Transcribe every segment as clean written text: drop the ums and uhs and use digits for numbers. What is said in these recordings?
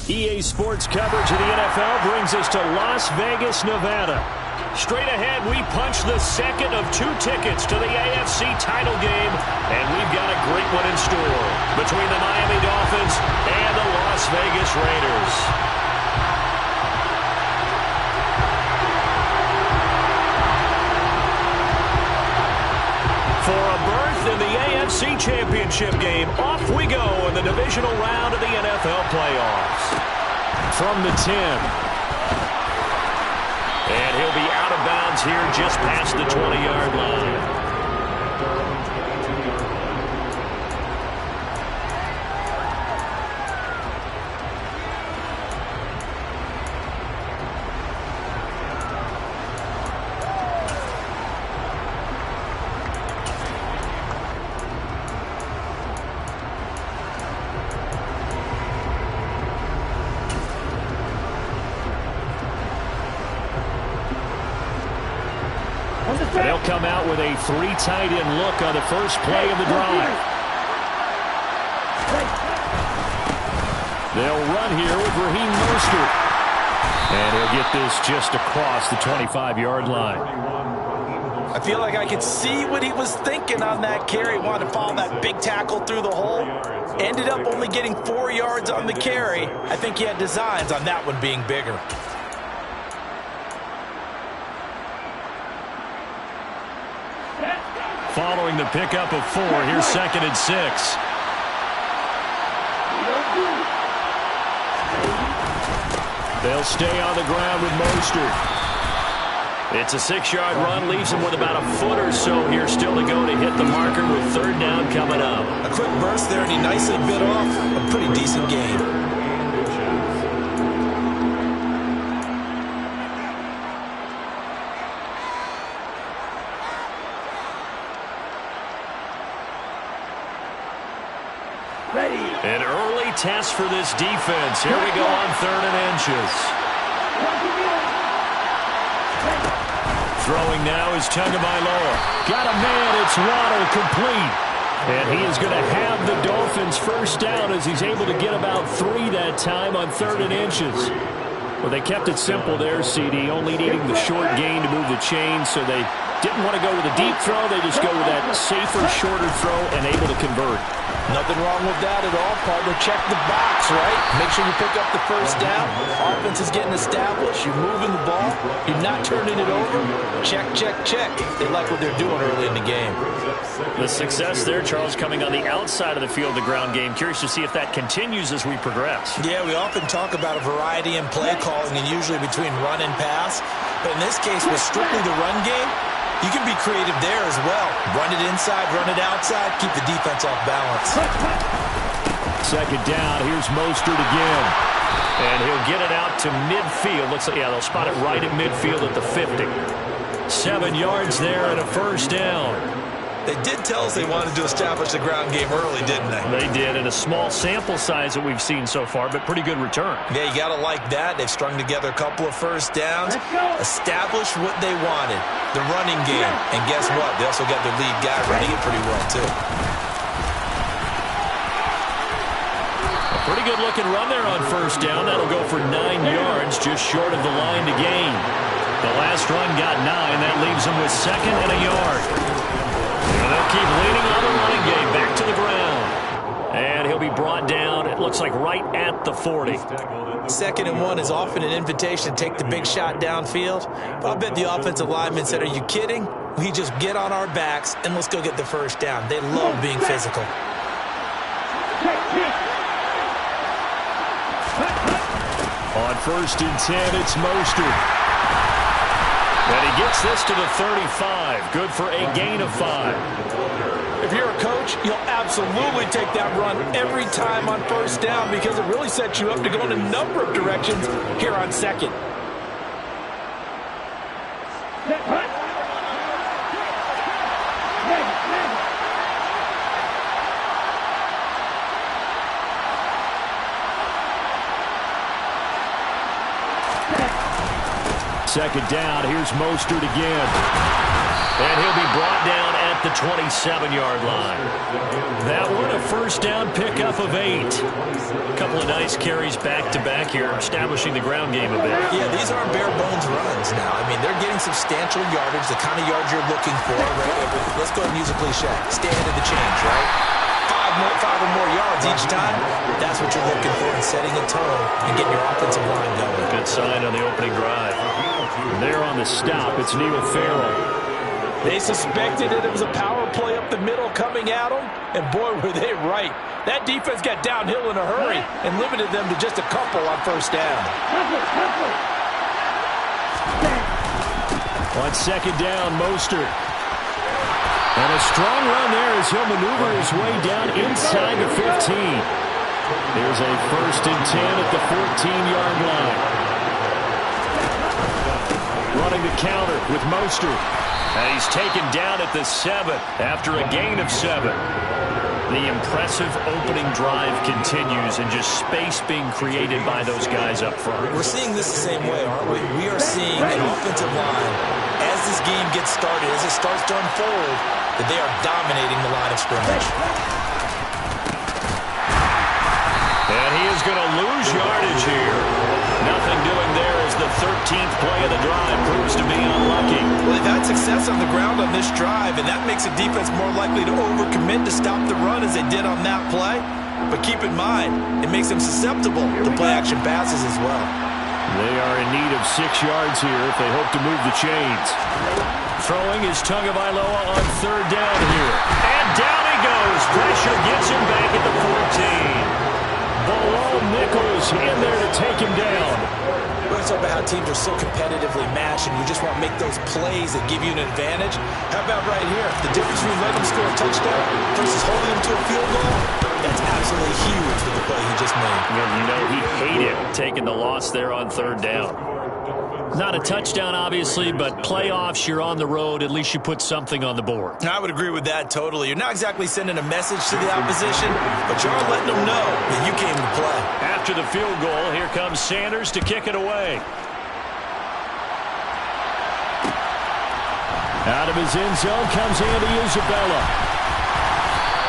EA Sports coverage of the NFL brings us to Las Vegas, Nevada. Straight ahead, we punch the second of 2 tickets to the AFC title game, and we've got a great one in store between the Miami Dolphins and the Las Vegas Raiders. For a berth in the AFC Championship game, off we go in the divisional round of the NFL playoffs. From the 10. And he'll be out of bounds here just past the 20-yard line. They'll come out with a 3 tight end look on the first play of the drive. They'll run here with Raheem Mostert. And he'll get this just across the 25-yard line. I feel like I could see what he was thinking on that carry. Wanted to follow that big tackle through the hole. Ended up only getting 4 yards on the carry. I think he had designs on that one being bigger. Following the pickup of 4, here's 2nd and 6. They'll stay on the ground with Mostert. It's a 6-yard run, leaves him with about a foot or so here still to go to hit the marker with 3rd down coming up. A quick burst there, and he nicely bit off a pretty decent gain. An early test for this defense. Here we go on 3rd and inches. Throwing now is Tagovailoa. Got a man. It's Waddle, complete. And he is going to have the Dolphins first down as he's able to get about 3 that time on 3rd and inches. Well, they kept it simple there, CD, only needing the short gain to move the chains, so they didn't want to go with a deep throw. They just go with that safer, shorter throw and able to convert. Nothing wrong with that at all, partner. Check the box, right? Make sure you pick up the first down. Offense is getting established. You're moving the ball. You're not turning it over. Check, check, check. They like what they're doing early in the game. The success there, Charles, coming on the outside of the field, the ground game. Curious to see if that continues as we progress. Yeah, we often talk about a variety in play calling and usually between run and pass. But in this case, with strictly the run game, you can be creative there as well. Run it inside, run it outside, keep the defense off balance. 2nd down, here's Mostert again. And he'll get it out to midfield. Looks like, yeah, they'll spot it right at midfield at the 50. 7 yards there and a first down. They did tell us they wanted to establish the ground game early, didn't they? They did, in a small sample size that we've seen so far, but pretty good return. Yeah, you got to like that. They've strung together a couple of first downs, established what they wanted, the running game. And guess what? They also got their lead guy running it pretty well, too. A pretty good-looking run there on first down. That'll go for 9 yards, just short of the line to gain. The last run got 9. That leaves them with 2nd and a yard. And they'll keep leaning on the running game back to the ground. And he'll be brought down, it looks like, right at the 40. 2nd and 1 is often an invitation to take the big shot downfield. But I bet the offensive lineman said, are you kidding? We just get on our backs and let's go get the first down. They love being physical. On 1st and 10, it's Mostert. And he gets this to the 35. Good for a gain of 5. If you're a coach, you'll absolutely take that run every time on first down because it really sets you up to go in a number of directions here on 2nd. Second down, here's Mostert again. And he'll be brought down at at the 27-yard line. That one a first down pickup of 8. A couple of nice carries back-to-back here, establishing the ground game a bit. Yeah, these aren't bare-bones runs now. I mean, they're getting substantial yardage, the kind of yards you're looking for. Right? Let's go ahead and use a cliche. Stay ahead of the change, right? Five or more yards each time. That's what you're looking for in setting a tone and getting your offensive line going. Good sign on the opening drive. There on the stop, it's Neil Farrell. They suspected that it was a power play up the middle coming at them, and boy, were they right. That defense got downhill in a hurry and limited them to just a couple on first down. On second down, Mostert. And a strong run there as he'll maneuver his way down inside the 15. There's a first and 10 at the 14-yard line. Running the counter with Mostert. And he's taken down at the 7 after a gain of 7. The impressive opening drive continues and just space being created by those guys up front. We're seeing this the same way, aren't we? We are seeing an offensive line, as this game gets started, as it starts to unfold, that they are dominating the line of scrimmage. And he is going to lose yardage here. Nothing doing there as the 13th play of the drive proves to be unlucky. Well, they've had success on the ground on this drive, and that makes a defense more likely to overcommit to stop the run as they did on that play. But keep in mind, it makes them susceptible to play-action passes as well. They are in need of 6 yards here if they hope to move the chains. Throwing is Tagovailoa on third down here. And down he goes. Pressure gets him back at the 14. Below Nichols in there to take him down. We're talking about how teams are so competitively matched and you just want to make those plays that give you an advantage. How about right here? The difference between letting them score a touchdown versus holding them to a field goal, that's absolutely huge with the play he just made. And you know he hated taking the loss there on third down. Not a touchdown, obviously, but playoffs, you're on the road. At least you put something on the board. I would agree with that totally. You're not exactly sending a message to the opposition, but you're letting them know that you came to play. After the field goal, here comes Sanders to kick it away. Out of his end zone comes Andy Isabella.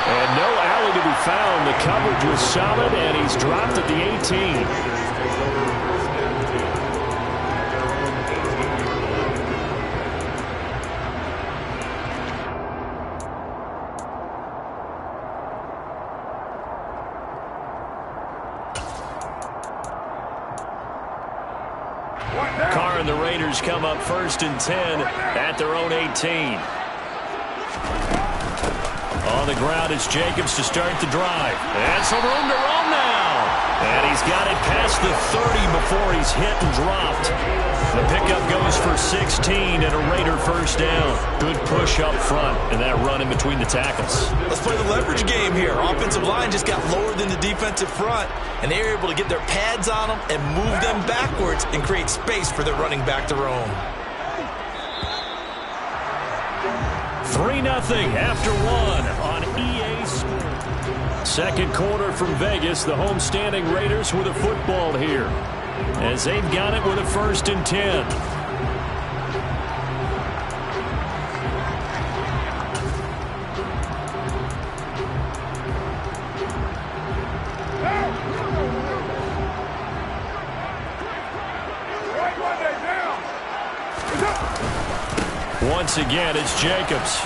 And no alley to be found. The coverage was solid, and he's dropped at the 18. Carr and the Raiders come up first and 10 at their own 18. On the ground is Jacobs to start the drive. And some room to run now. And he's got it past the 30 before he's hit and dropped. The pickup goes for 16 and a Raider first down. Good push up front and that run in between the tackles. Let's play the leverage game here. Offensive line just got lower than the defensive front, and they were able to get their pads on them and move them backwards and create space for their running back to roam. 3-0 after 1 on EA Sports. Second quarter from Vegas. The homestanding Raiders with a football here as they've got it with a first and 10. Once again, it's Jacobs.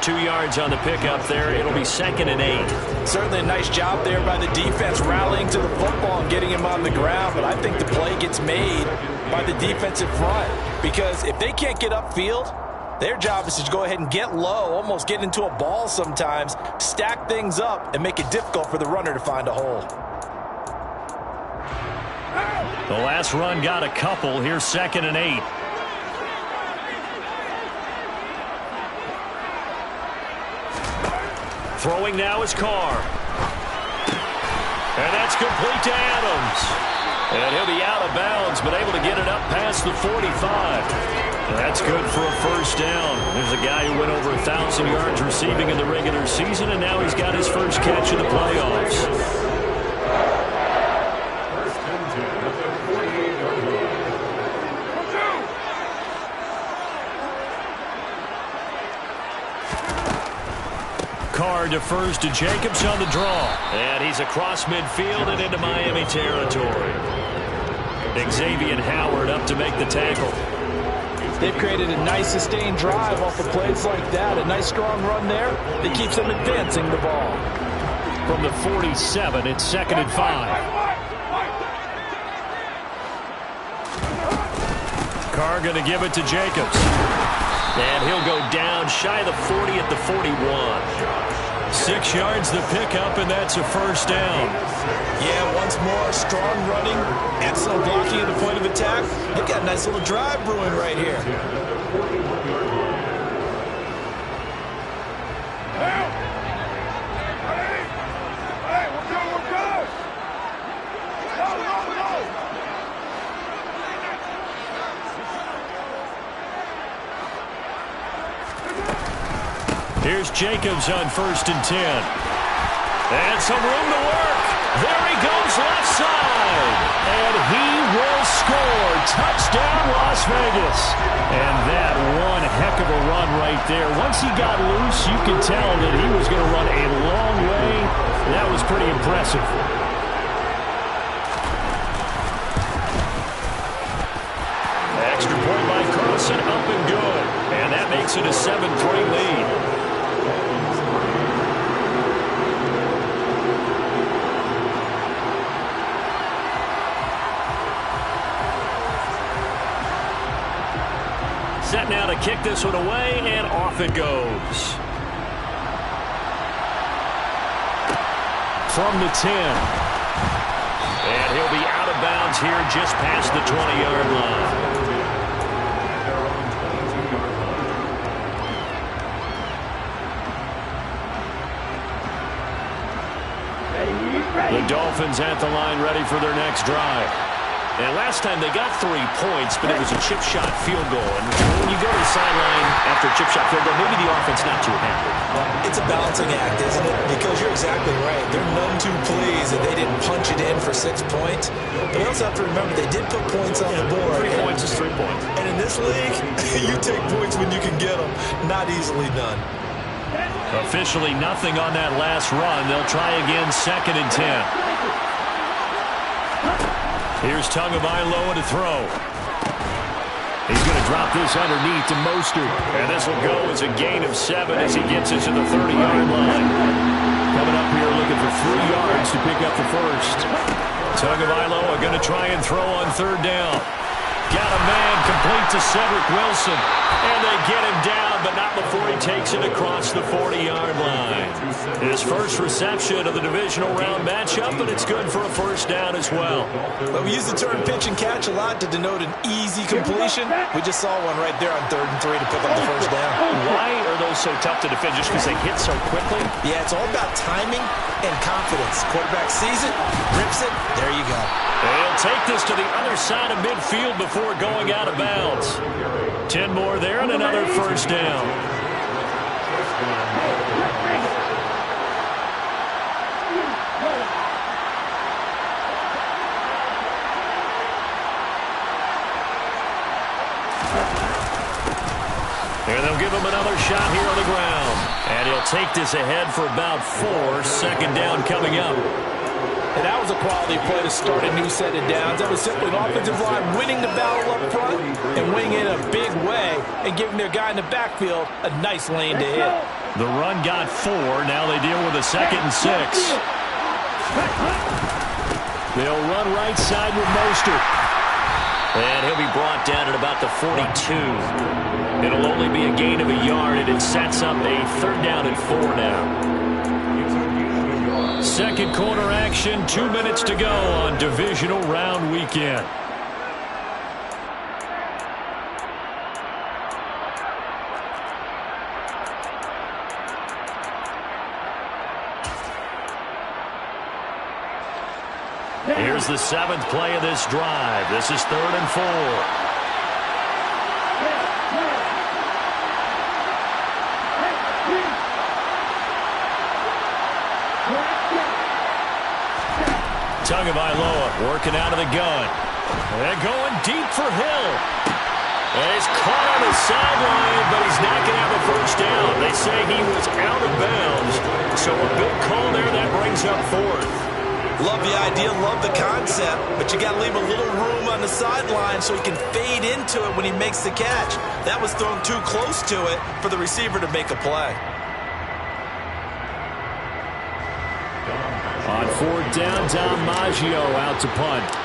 2 yards on the pickup there. It'll be 2nd and 8. Certainly a nice job there by the defense rallying to the football and getting him on the ground, but I think the play gets made by the defensive front because if they can't get upfield, their job is to go ahead and get low, almost get into a ball sometimes, stack things up, and make it difficult for the runner to find a hole. The last run got a couple. Here's 2nd and 8. Throwing now is Carr. And that's complete to Adams. And he'll be out of bounds, but able to get it up past the 45. That's good for a first down. There's a guy who went over 1,000 yards receiving in the regular season, and now he's got his first catch in the playoffs. yard to first, and Jacobs on the draw. And he's across midfield and into Miami territory. Xavier Howard up to make the tackle. They've created a nice sustained drive off of plays like that. A nice strong run there that keeps them advancing the ball. From the 47, it's 2nd and 5. Carr going to give it to Jacobs. And he'll go down shy of the 40 at the 41. 6 yards the pickup, and that's a first down. Yeah, once more, strong running, excellent blocking at the point of attack. They've got a nice little drive brewing right here. Here's Jacobs on 1st and 10. And some room to work. There he goes left side. And he will score. Touchdown, Las Vegas. And that one heck of a run right there. Once he got loose, you could tell that he was going to run a long way. That was pretty impressive. Extra point by Carlson, up and good. And that makes it a 7-3 lead. Set now to kick this one away, and off it goes. From the 10. And he'll be out of bounds here just past the 20-yard line. The Dolphins at the line ready for their next drive. And last time they got 3 points, but it was a chip shot field goal. And when you go to the sideline after a chip shot field goal, maybe the offense not too happy. It's a balancing act, isn't it? Because you're exactly right. They're none too pleased that they didn't punch it in for 6 points. But you also have to remember they did put points on the board. 3 points is 3 points. And in this league, you take points when you can get them. Not easily done. Officially nothing on that last run. They'll try again 2nd and 10. Here's Tagovailoa to throw. He's going to drop this underneath to Mostert. And this will go as a gain of 7 as he gets it to the 30-yard line. Coming up here looking for 3 yards to pick up the first. Tagovailoa going to try and throw on 3rd down. Got a man complete to Cedric Wilson. And they get him down, but not before he takes it across the 40-yard line. His first reception of the divisional round matchup, but it's good for a first down as well. But we use the term pitch and catch a lot to denote an easy completion. We just saw one right there on 3rd and 3 to pick up the first down. Why are those so tough to defend? Just because they hit so quickly? Yeah, it's all about timing and confidence. Quarterback sees it, grips it, there you go. They'll take this to the other side of midfield before going out of bounds. 10 more there and another first down. And they'll give him another shot here on the ground. And he'll take this ahead for about 4. 2nd down coming up. And that was a quality play to start a new set of downs. That was simply an offensive line winning the battle up front and winning in a big way and giving their guy in the backfield a nice lane to hit. The run got 4. Now they deal with a 2nd and 6. They'll run right side with Mostert. And he'll be brought down at about the 42. It'll only be a gain of a yard, and it sets up a 3rd down and 4 now. Second quarter action, 2 minutes to go on divisional round weekend. Here's the 7th play of this drive. This is 3rd and 4. Tagovailoa working out of the gun. And going deep for Hill. And he's caught on the sideline, but he's not going to have a first down. They say he was out of bounds. So a big call there. That brings up fourth. Love the idea, love the concept, but you got to leave a little room on the sideline so he can fade into it when he makes the catch. That was thrown too close to it for the receiver to make a play. On fourth down, Maggio out to punt.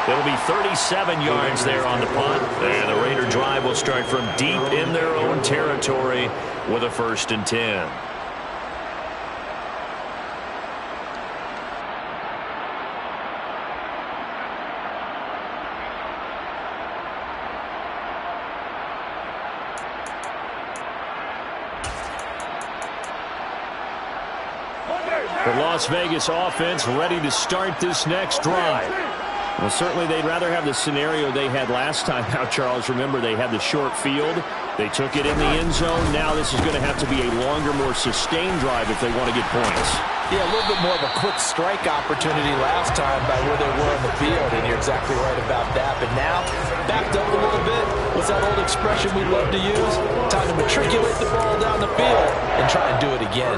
It'll be 37 yards there on the punt. And the Raider drive will start from deep in their own territory with a 1st and 10. The Las Vegas offense ready to start this next drive. Well, certainly they'd rather have the scenario they had last time out, Charles. Remember, they had the short field. They took it in the end zone. Now this is going to have to be a longer, more sustained drive if they want to get points. Yeah, a little bit more of a quick strike opportunity last time by where they were on the field, and you're exactly right about that. But now, backed up a little bit. What's that old expression we love to use? Time to matriculate the ball down the field and try and do it again.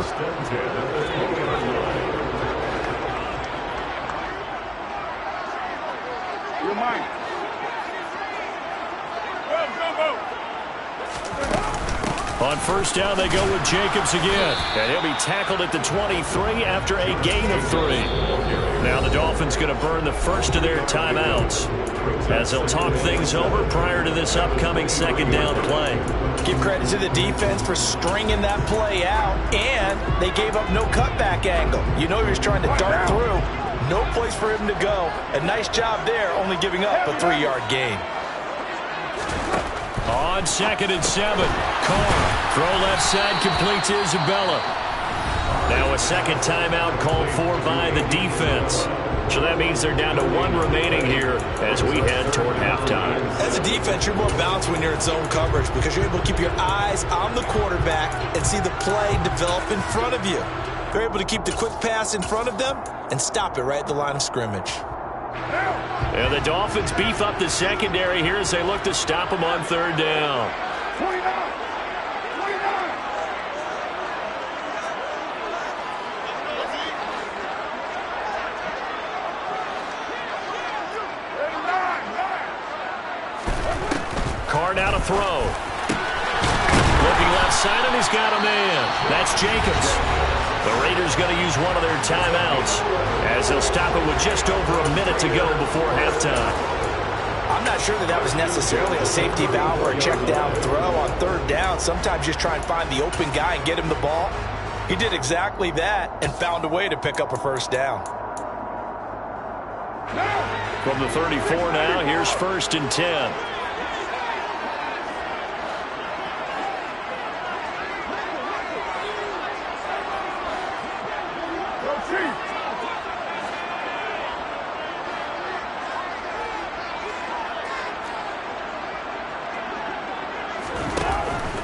On first down, they go with Jacobs again. And he'll be tackled at the 23 after a gain of 3. Now the Dolphins going to burn the first of their timeouts as they'll talk things over prior to this upcoming 2nd down play. Give credit to the defense for stringing that play out, and they gave up no cutback angle. You know he was trying to dart through. No place for him to go. A nice job there, only giving up a 3-yard gain. On 2nd and 7, Carr, throw left side, complete to Isabella. Now a 2nd timeout called for by the defense. So that means they're down to 1 remaining here as we head toward halftime. As a defense, you're more balanced when you're in zone coverage because you're able to keep your eyes on the quarterback and see the play develop in front of you. They're able to keep the quick pass in front of them and stop it right at the line of scrimmage. And the Dolphins beef up the secondary here as they look to stop them on 3rd down. 29. Carr now to throw. Looking left side, and he's got a man. That's Jacobs. The Raiders going to use one of their timeouts as they'll stop it with just over a minute to go before halftime. I'm not sure that was necessarily a safety valve or a check down throw on 3rd down. Sometimes just try and find the open guy and get him the ball. He did exactly that and found a way to pick up a 1st down. From the 34 now, here's 1st and 10.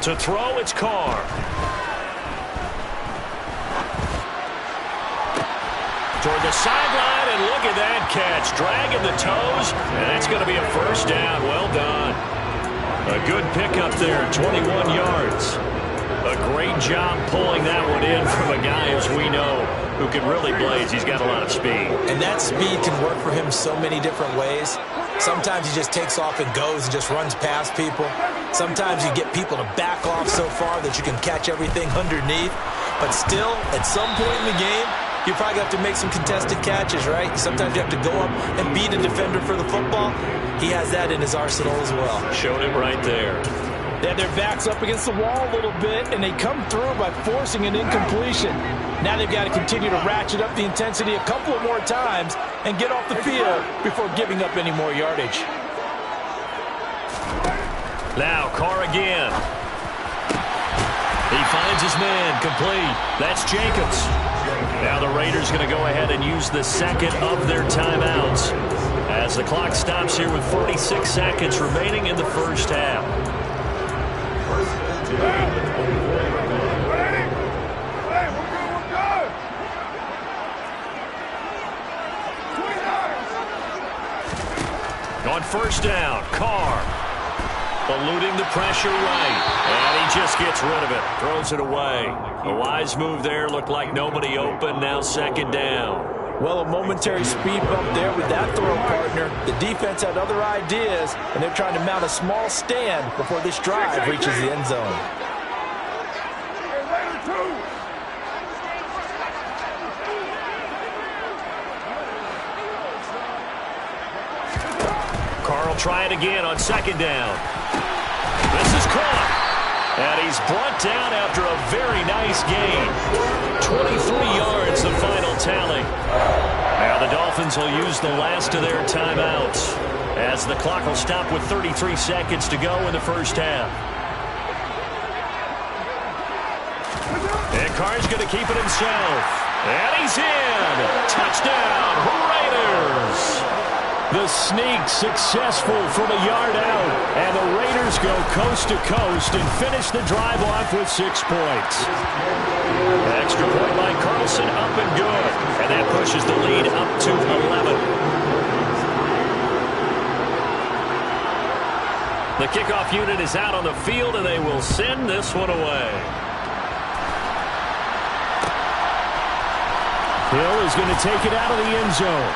To throw, it's Carr. Toward the sideline, and look at that catch. Dragging the toes, and that's going to be a 1st down. Well done. A good pickup there, 21 yards. A great job pulling that one in from a guy, as we know, who can really blaze. He's got a lot of speed. And that speed can work for him so many different ways. Sometimes he just takes off and goes and just runs past people. Sometimes you get people to back off so far that you can catch everything underneath. But still, at some point in the game, you probably have to make some contested catches, right? Sometimes you have to go up and beat a defender for the football. He has that in his arsenal as well. Showed it right there. They had their backs up against the wall a little bit, and they come through by forcing an incompletion. Now they've got to continue to ratchet up the intensity a couple of more times and get off the field before giving up any more yardage. Now Carr again. He finds his man, complete. That's Jacobs. Now the Raiders going to go ahead and use the 2nd of their timeouts as the clock stops here with 46 seconds remaining in the 1st half. On first down, Carr. Eluding the pressure right. And he just gets rid of it. Throws it away. A wise move there. Looked like nobody open. Now second down. Well, a momentary speed bump there with that throw, partner. The defense had other ideas, and they're trying to mount a small stand before this drive reaches the end zone. Carr will try it again on second down. This is caught. And he's brought down after a very nice gain. 23 yards, the final tally. Now the Dolphins will use the last of their timeouts as the clock will stop with 33 seconds to go in the first half. And Carr's going to keep it himself. And he's in. Touchdown, Raiders. The sneak successful from a yard out. And the Raiders go coast to coast and finish the drive off with 6 points. Extra point by Carlson, up and good. And that pushes the lead up to 11. The kickoff unit is out on the field, and they will send this one away. Hill is going to take it out of the end zone.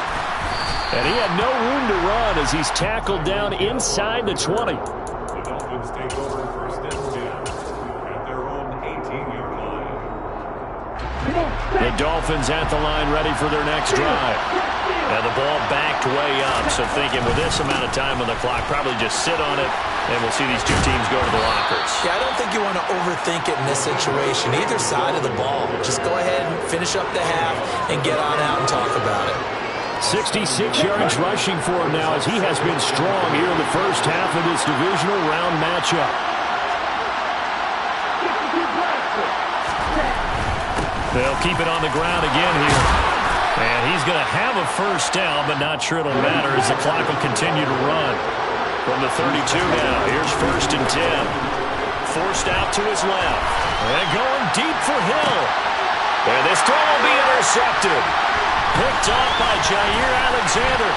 And he had no room to run as he's tackled down inside the 20. The Dolphins take over first and 10 at their own 18-yard line. The Dolphins at the line ready for their next drive. And the ball backed way up, so thinking with this amount of time on the clock, probably just sit on it, and we'll see these two teams go to the lockers. Yeah, I don't think you want to overthink it in this situation, either side of the ball. Just go ahead and finish up the half and get on out and talk about it. 66 yards rushing for him now as he has been strong here in the first half of this divisional round matchup. They'll keep it on the ground again here. And he's going to have a first down, but not sure it'll matter as the clock will continue to run. From the 32 now, here's first and 10. Forced out to his left. And going deep for Hill. And this throw will be intercepted. Picked off by Jair Alexander.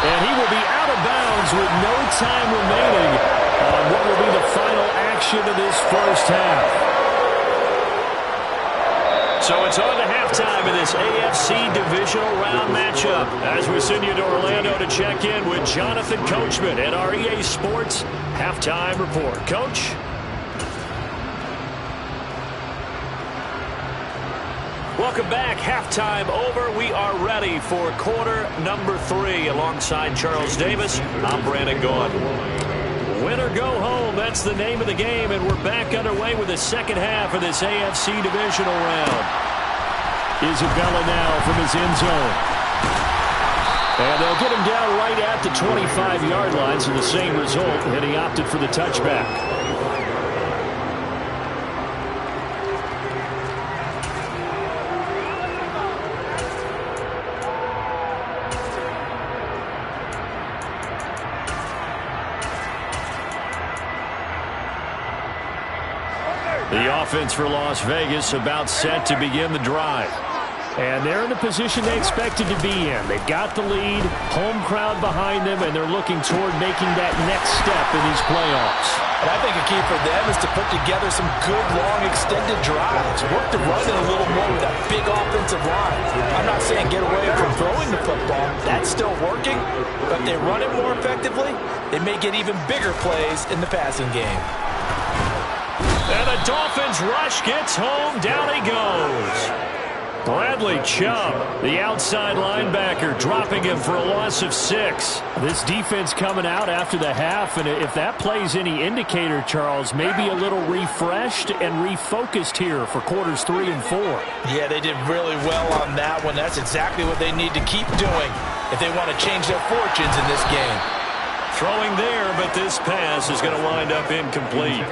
And he will be out of bounds with no time remaining on what will be the final action of this first half. So it's on to halftime in this AFC divisional round matchup as we send you to Orlando to check in with Jonathan Coachman at our EA Sports Halftime Report. Coach? Welcome back. Halftime over. We are ready for quarter number 3 alongside Charles Davis. I'm Brandon Gaughan. Win or go home, that's the name of the game, and we're back underway with the second half of this AFC divisional round. Isabella now from his end zone. And they'll get him down right at the 25-yard line, so the same result, and he opted for the touchback. The offense for Las Vegas about set to begin the drive. And they're in the position they expected to be in. They've got the lead, home crowd behind them, and they're looking toward making that next step in these playoffs. And I think a key for them is to put together some good, long, extended drives. Work the run in a little more with that big offensive line. I'm not saying get away from throwing the football. That's still working. But if they run it more effectively, they may get even bigger plays in the passing game. And the Dolphins rush gets home. Down he goes. Bradley Chubb, the outside linebacker, dropping him for a loss of 6. This defense coming out after the half, and if that plays any indicator, Charles, maybe a little refreshed and refocused here for quarters 3 and 4. Yeah, they did really well on that one. That's exactly what they need to keep doing if they want to change their fortunes in this game. Throwing there, but this pass is going to wind up incomplete.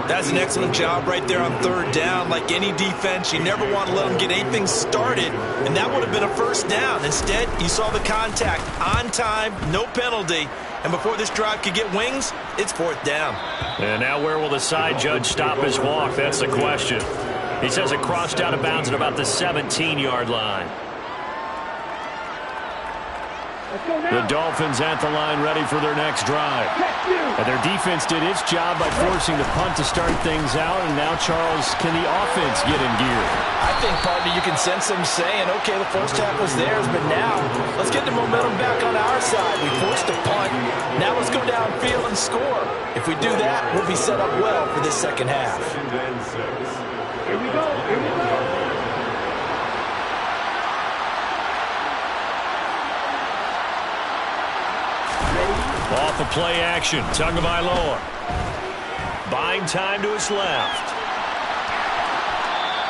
That's an excellent job right there on third down. Like any defense, you never want to let them get anything started, and that would have been a first down. Instead, you saw the contact on time, no penalty, and before this drive could get wings, it's fourth down. And now where will the side judge stop his walk? That's the question. He says it crossed out of bounds at about the 17-yard line. The Dolphins at the line ready for their next drive. And their defense did its job by forcing the punt to start things out. And now, Charles, can the offense get in gear? I think, partner, you can sense them saying, okay, the first half was theirs, but now let's get the momentum back on our side. We forced a punt. Now let's go downfield and score. If we do that, we'll be set up well for this second half. Here we go. Here we go. Off the play action, Tagovailoa. Buying time to his left.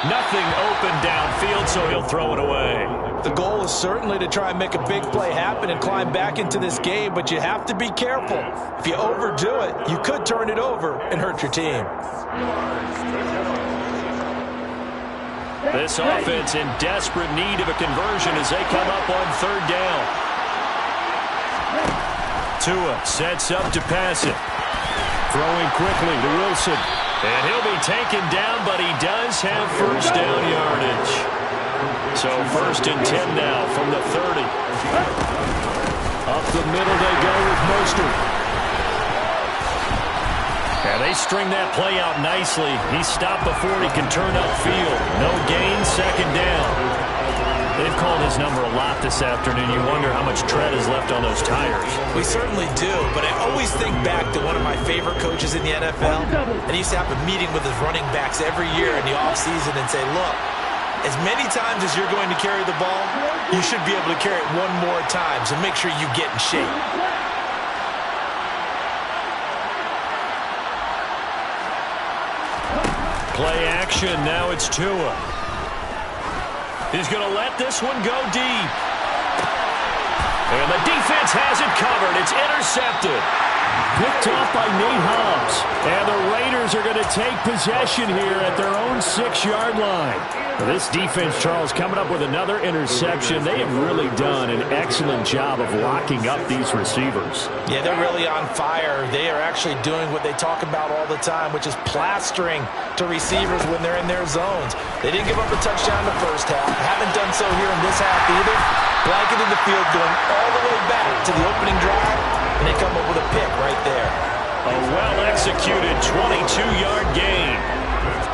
Nothing open downfield, so he'll throw it away. The goal is certainly to try and make a big play happen and climb back into this game, but you have to be careful. If you overdo it, you could turn it over and hurt your team. This offense in desperate need of a conversion as they come up on third down. Tua sets up to pass it. Throwing quickly to Wilson. And he'll be taken down, but he does have first down yardage. So 1st and 10 now from the 30. Up the middle they go with Mostert. And they string that play out nicely. He stopped before he can turn upfield. No gain, 2nd down. They've called his number a lot this afternoon. You wonder how much tread is left on those tires. We certainly do, but I always think back to one of my favorite coaches in the NFL. And he used to have a meeting with his running backs every year in the offseason and say, look, as many times as you're going to carry the ball, you should be able to carry it one more time, so make sure you get in shape. Play action, now it's Tua. He's going to let this one go deep. And the defense has it covered. It's intercepted. Picked off by Nate Hobbs. And the Raiders are going to take possession here at their own 6-yard line. This defense, Charles, coming up with another interception. They have really done an excellent job of locking up these receivers. Yeah, they're really on fire. They are actually doing what they talk about all the time, which is plastering to receivers when they're in their zones. They didn't give up a touchdown in the first half. Haven't done so here in this half either. Blanketed the field, going all the way back to the opening drive, and they come up with a pick right there. A well-executed 22-yard gain.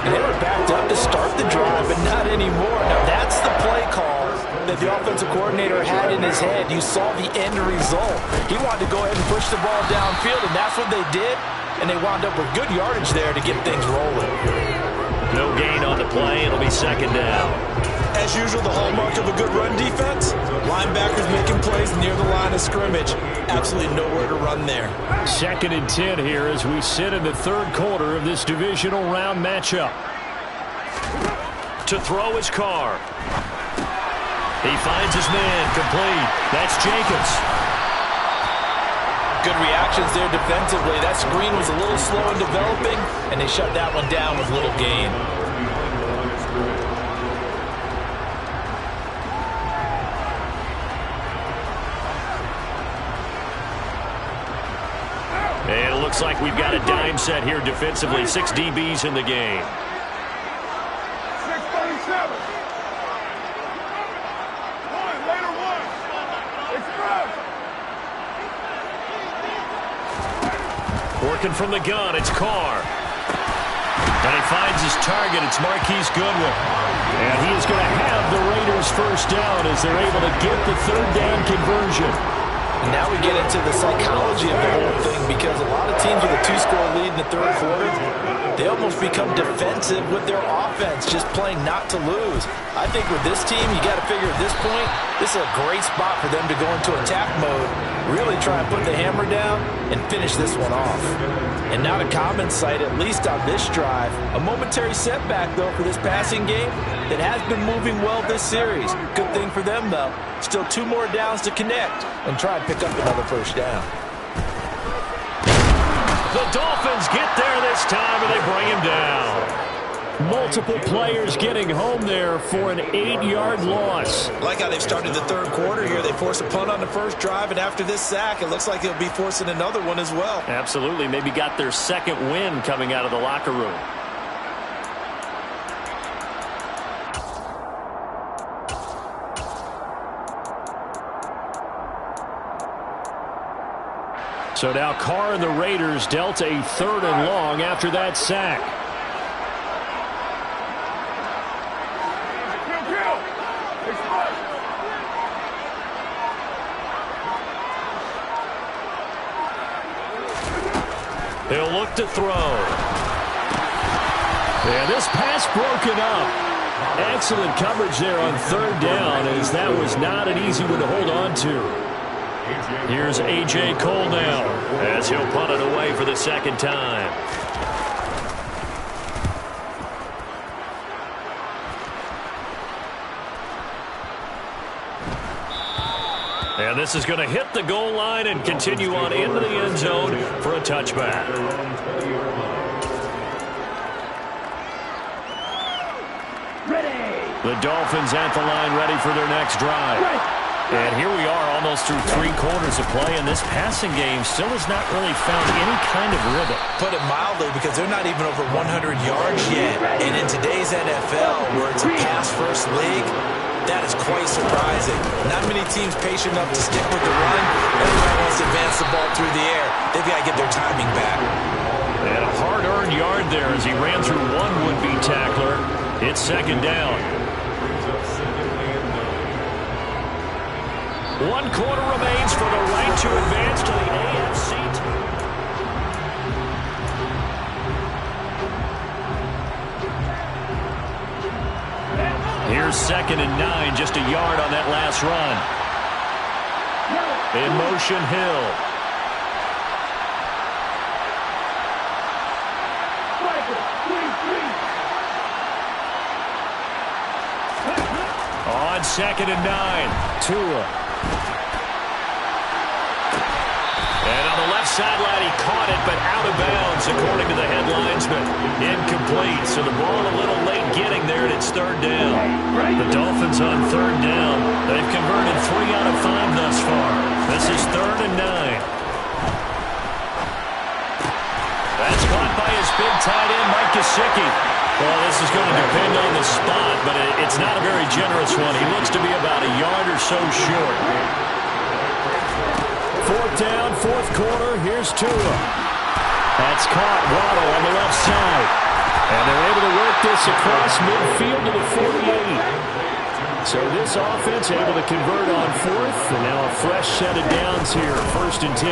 And they were backed up to start the drive, but not anymore. Now, that's the play call that the offensive coordinator had in his head. You saw the end result. He wanted to go ahead and push the ball downfield, and that's what they did. And they wound up with good yardage there to get things rolling. No gain on the play. It'll be 2nd down. As usual, the hallmark of a good run defense, linebackers making plays near the line of scrimmage. Absolutely nowhere to run there. 2nd and 10 here as we sit in the 3rd quarter of this divisional round matchup. To throw his Carr. He finds his man complete. That's Jacobs. Good reactions there defensively. That screen was a little slow in developing, and they shut that one down with little gain. And it looks like we've got a dime set here defensively. 6 DBs in the game. 637. Working from the gun, it's Carr. And he finds his target. It's Marquise Goodwin. And he is going to have the Raiders first down as they're able to get the 3rd down conversion. And now we get into the psychology of the whole thing, because a lot of teams with a 2-score lead in the 3rd quarter, they almost become defensive with their offense, just playing not to lose. I think with this team, you got to figure at this point, this is a great spot for them to go into attack mode, really try and put the hammer down and finish this one off. And not a common sight, at least on this drive. A momentary setback, though, for this passing game that has been moving well this series. Good thing for them, though. Still 2 more downs to connect and try and pick up another first down. The Dolphins get there this time, and they bring him down. Multiple players getting home there for an 8-yard loss. Like how they've started the 3rd quarter here. They force a punt on the first drive, and after this sack, it looks like they'll be forcing another one as well. Absolutely. Maybe got their 2nd win coming out of the locker room. So now Carr and the Raiders dealt a 3rd and long after that sack. He'll look to throw. And this pass broken up. Excellent coverage there on 3rd down, as that was not an easy one to hold on to. Here's A.J. Cole now, as he'll punt it away for the 2nd time. And this is going to hit the goal line and continue on into the end zone for a touchback. The Dolphins at the line, ready for their next drive. And here we are almost through 3 quarters of play, and this passing game still has not really found any kind of rhythm. Put it mildly, because they're not even over 100 yards yet. And in today's NFL, where it's a pass-first league, that is quite surprising. Not many teams patient enough to stick with the run. Everybody wants to advance the ball through the air. They've got to get their timing back. And a hard-earned yard there as he ran through one would-be tackler. It's 2nd down. 1 quarter remains for the right to advance to the AFC. Here's 2nd and 9, just a yard on that last run. In motion, Hill. On 2nd and 9, Tua. And on the left sideline, he caught it, but out of bounds, according to the headlinesman. Incomplete, so the ball a little late getting there, and it's 3rd down. The Dolphins on 3rd down. They've converted 3 out of 5 thus far. This is 3rd and 9. That's caught by his big tight end, Mike Gesicki. Well, this is going to depend on the spot, but it's not a very generous one. He looks to be about a yard or so short. 4th down, 4th quarter. Here's Tua. That's caught. Waddle on the left side. And they're able to work this across midfield to the 48. So this offense able to convert on 4th. And now a fresh set of downs here. 1st and 10.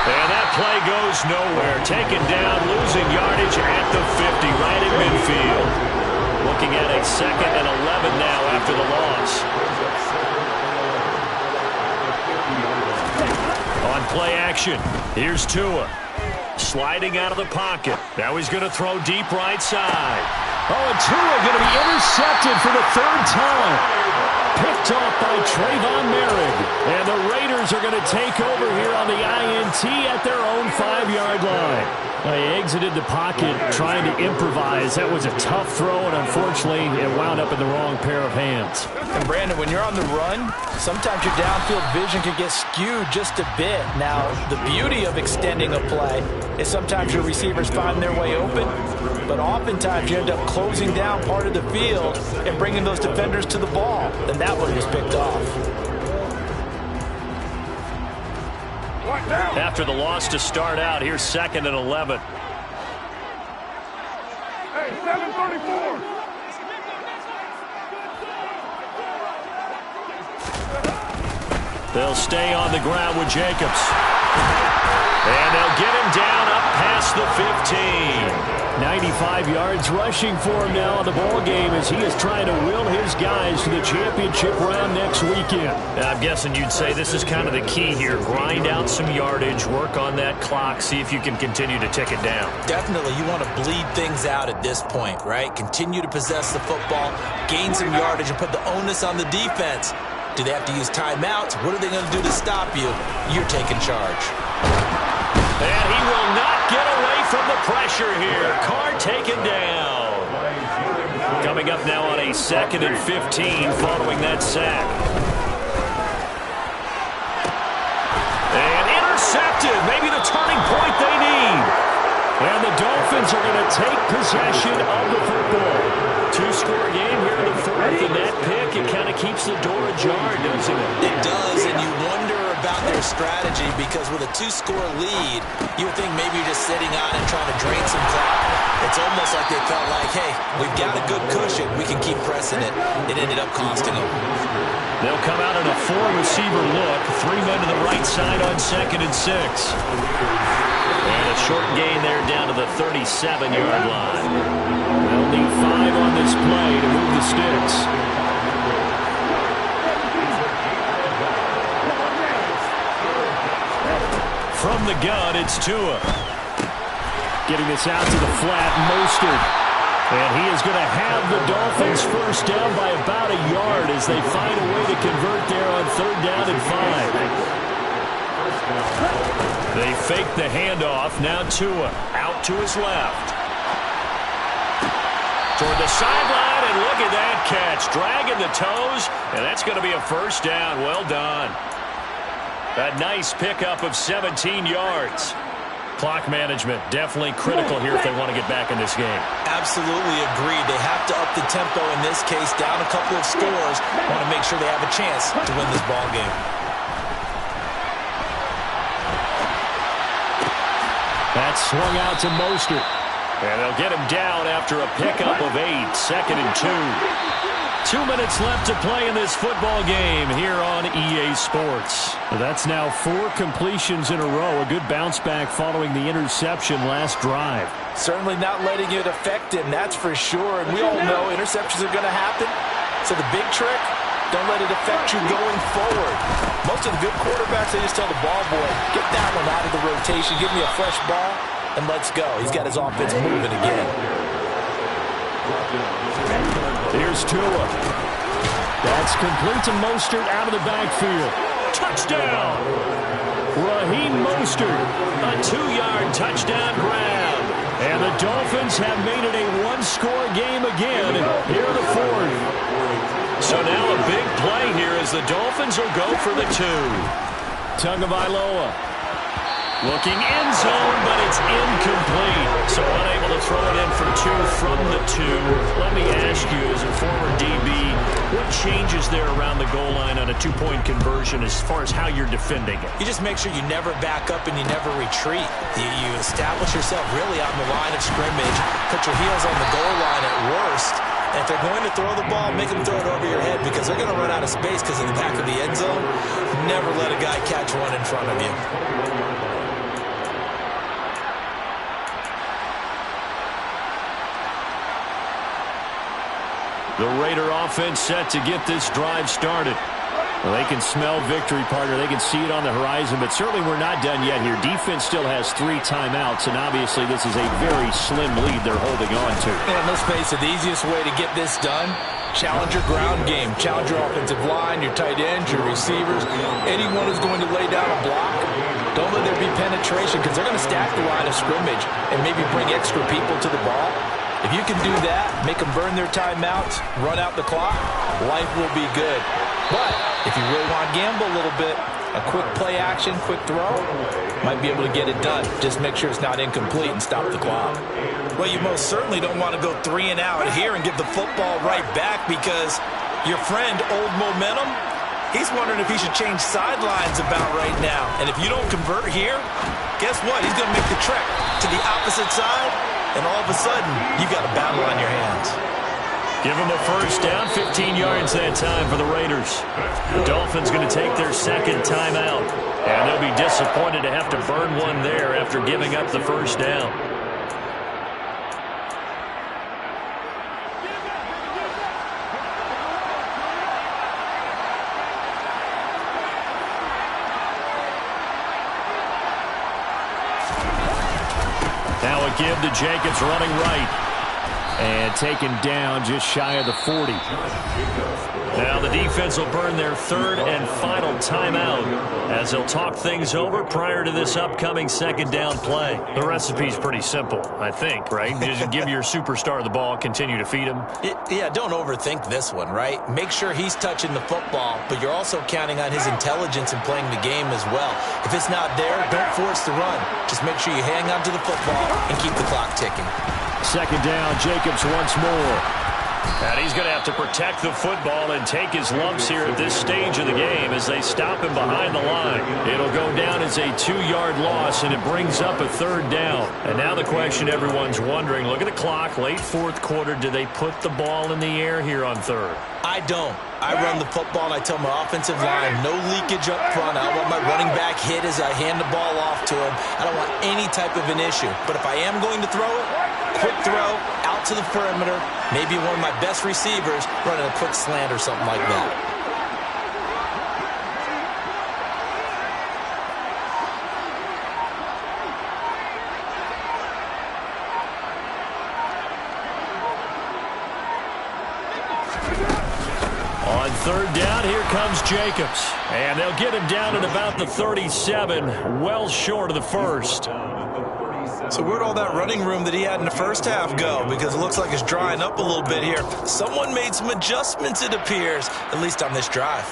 And that play goes nowhere. Taken down, losing yardage at the 50, right in midfield. Looking at a 2nd and 11 now after the loss. On play action, here's Tua. Sliding out of the pocket. Now he's going to throw deep right side. Oh, and Tua going to be intercepted for the 3rd time. Picked off by Trayvon Merrick. And the Raiders are going to take over here on the INT at their own 5-yard line. They exited the pocket trying to improvise. That was a tough throw, and unfortunately, it wound up in the wrong pair of hands. And Brandon, when you're on the run, sometimes your downfield vision can get skewed just a bit. Now, the beauty of extending a play is sometimes your receivers find their way open, but oftentimes you end up closing down part of the field and bringing those defenders to the ball. And that one was picked off. After the loss to start out, here's 2nd and 11. Hey, 734. They'll stay on the ground with Jacobs. And they'll get him down up past the 15. 95 yards rushing for him now in the ball game as he is trying to will his guys to the championship round next weekend. I'm guessing you'd say this is kind of the key here. Grind out some yardage, work on that clock, see if you can continue to tick it down. Definitely, you want to bleed things out at this point, right? Continue to possess the football, gain some yardage, and put the onus on the defense. Do they have to use timeouts? What are they going to do to stop you? You're taking charge. And he will not get away from the pressure here. Carr taken down. Coming up now on a 2nd and 15 following that sack. And intercepted. Maybe the turning point they need. And the Dolphins are going to take possession of the football. 2-score game here in the 4th, and that pick, it kind of keeps the door ajar, doesn't it? It does, and you wonder about their strategy because with a 2-score lead, you would think maybe you're just sitting on it trying to drain some clock. It's almost like they felt like, hey, we've got a good cushion. We can keep pressing it. It ended up costing them. They'll come out in a 4-receiver look. 3 men to the right side on 2nd and 6. And a short gain there down to the 37-yard line. They'll need 5 on this play to move the sticks. From the gun, it's Tua. Getting this out to the flat, Mostert. And he is going to have the Dolphins first down by about a yard as they find a way to convert there on 3rd down and 5. They fake the handoff. Now Tua out to his left. Toward the sideline, and look at that catch. Dragging the toes, and that's going to be a first down. Well done. A nice pickup of 17 yards. Clock management definitely critical here if they want to get back in this game. Absolutely agreed. They have to up the tempo in this case, down a couple of scores. Want to make sure they have a chance to win this ball game. That's swung out to Mostert. And they'll get him down after a pickup of 8. 2nd and 2. 2 minutes left to play in this football game here on EA Sports. Well, that's now 4 completions in a row. A good bounce back following the interception last drive. Certainly not letting it affect him, that's for sure. And we all know interceptions are going to happen. So the big trick, don't let it affect you going forward. Most of the good quarterbacks, they just tell the ball boy, get that one out of the rotation, give me a fresh ball, and let's go. He's got his offense moving again. Here's Tua. That's complete to Mostert out of the backfield. Touchdown! Raheem Mostert. A 2-yard touchdown grab. And the Dolphins have made it a 1-score game again here in the 4th. So now a big play here as the Dolphins will go for the 2. Tagovailoa. Looking end zone, but it's incomplete. So unable to throw it in for 2 from the 2. Let me ask you, as a former DB, what changes there around the goal line on a 2-point conversion as far as how you're defending it? You just make sure you never back up and you never retreat. You establish yourself really on the line of scrimmage, put your heels on the goal line at worst. And if they're going to throw the ball, make them throw it over your head because they're going to run out of space because of the back of the end zone. Never let a guy catch one in front of you. The Raider offense set to get this drive started. Well, they can smell victory, partner. They can see it on the horizon, but certainly we're not done yet here. Defense still has 3 timeouts, and obviously this is a very slim lead they're holding on to. And let's face it, the easiest way to get this done, challenge your ground game. Challenge your offensive line, your tight ends, your receivers. Anyone who's going to lay down a block, don't let there be penetration because they're going to stack the line of scrimmage and maybe bring extra people to the ball. If you can do that, make them burn their timeouts, run out the clock, life will be good. But if you really want to gamble a little bit, a quick play action, quick throw, might be able to get it done. Just make sure it's not incomplete and stop the clock. Well, you most certainly don't want to go 3 and out here and give the football right back because your friend, Old Momentum, he's wondering if he should change sidelines about right now. And if you don't convert here, guess what? He's going to make the trek to the opposite side. And all of a sudden, you've got a battle on your hands. Give them a first down, 15 yards that time for the Raiders. The Dolphins going to take their 2nd timeout. And they'll be disappointed to have to burn one there after giving up the first down. Now a give to Jacobs running right. And taken down just shy of the 40. Now the defense will burn their 3rd and final timeout as they'll talk things over prior to this upcoming 2nd down play. The recipe's pretty simple, I think, right? Just give your superstar the ball, continue to feed him. Yeah, don't overthink this one, right? Make sure he's touching the football, but you're also counting on his intelligence in playing the game as well. If it's not there, don't force the run. Just make sure you hang on to the football and keep the clock ticking. 2nd down, Jacobs once more. And he's going to have to protect the football and take his lumps here at this stage of the game as they stop him behind the line. It'll go down as a 2-yard loss, and it brings up a 3rd down. And now the question everyone's wondering, look at the clock, late 4th quarter, do they put the ball in the air here on 3rd? I don't. I run the football, and I tell my offensive line, no leakage up front. I want my running back hit as I hand the ball off to him. I don't want any type of an issue. But if I am going to throw it, quick throw, out to the perimeter, maybe one of my best receivers running a quick slant or something like that. On 3rd down, here comes Jacobs. And they'll get him down at about the 37, well short of the 1st. So where'd all that running room that he had in the first half go? Because it looks like it's drying up a little bit here. Someone made some adjustments, it appears, at least on this drive.